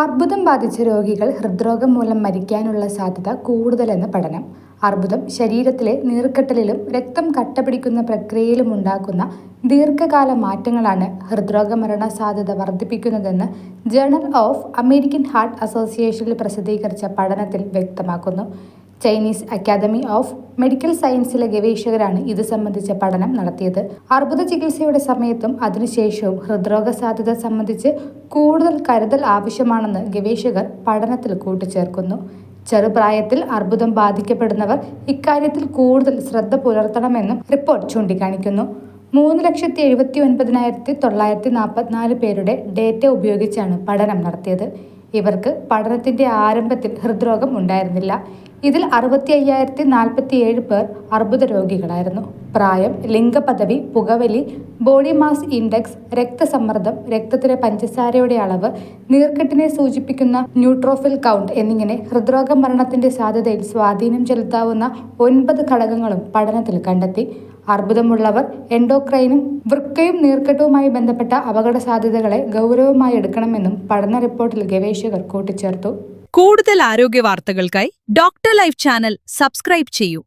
അർബുദം ബാധിച്ച രോഗികൾ ഹൃദ്രോഗം മൂലം മരിക്കാനുള്ള സാധ്യത കൂടുതലെന്ന് പഠനം. അർബുദം ശരീരത്തിലെ നീർക്കെട്ടലിലും രക്തം കട്ടപിടിക്കുന്ന പ്രക്രിയയിലും ഉണ്ടാക്കുന്ന ദീർഘകാല മാറ്റങ്ങളാണ് ഹൃദ്രോഗ മരണ സാധ്യത വർദ്ധിപ്പിക്കുന്നതെന്ന് ജേണൽ ഓഫ് അമേരിക്കൻ ഹാർട്ട് അസോസിയേഷനിൽ പ്രസിദ്ധീകരിച്ച പഠനത്തിൽ വ്യക്തമാക്കുന്നു. ചൈനീസ് അക്കാദമി ഓഫ് മെഡിക്കൽ സയൻസിലെ ഗവേഷകരാണ് ഇത് സംബന്ധിച്ച പഠനം നടത്തിയത്. അർബുദ ചികിത്സയുടെ സമയത്തും അതിനുശേഷവും ഹൃദ്രോഗ സാധ്യത സംബന്ധിച്ച് കൂടുതൽ കരുതൽ ആവശ്യമാണെന്ന് ഗവേഷകർ പഠനത്തിൽ കൂട്ടിച്ചേർക്കുന്നു. ചെറുപ്രായത്തിൽ അർബുദം ബാധിക്കപ്പെടുന്നവർ ഇക്കാര്യത്തിൽ കൂടുതൽ ശ്രദ്ധ പുലർത്തണമെന്നും റിപ്പോർട്ട് ചൂണ്ടിക്കാണിക്കുന്നു. 3,79,944 പേരുടെ ഡേറ്റ ഉപയോഗിച്ചാണ് പഠനം നടത്തിയത്. ഇവർക്ക് പഠനത്തിന്റെ ആരംഭത്തിൽ ഹൃദ്രോഗം ഉണ്ടായിരുന്നില്ല. ഇതിൽ 65,047 പേർ അർബുദ രോഗികളായിരുന്നു. പ്രായം, ലിംഗപദവി, പുകവലി, ബോഡി മാസ് ഇൻഡെക്സ്, രക്തസമ്മർദ്ദം, രക്തത്തിലെ പഞ്ചസാരയുടെ അളവ്, നീർക്കെട്ടിനെ സൂചിപ്പിക്കുന്ന ന്യൂട്രോഫിൽ കൗണ്ട് എന്നിങ്ങനെ ഹൃദ്രോഗ മരണത്തിന്റെ സാധ്യതയിൽ സ്വാധീനം ചെലുത്താവുന്ന 9 ഘടകങ്ങളും പഠനത്തിൽ കണ്ടെത്തി. അർബുദമുള്ളവർ എൻഡോക്രൈനും വൃക്കയും നീർക്കെട്ടുമായി ബന്ധപ്പെട്ട അപകട സാധ്യതകളെ ഗൗരവമായി എടുക്കണമെന്നും പഠന റിപ്പോർട്ടിൽ ഗവേഷകർ കൂട്ടിച്ചേർത്തു. കൂടുതൽ ആരോഗ്യ വാർത്തകൾക്കായി ഡോക്ടർ ലൈഫ് ചാനൽ സബ്സ്ക്രൈബ് ചെയ്യൂ.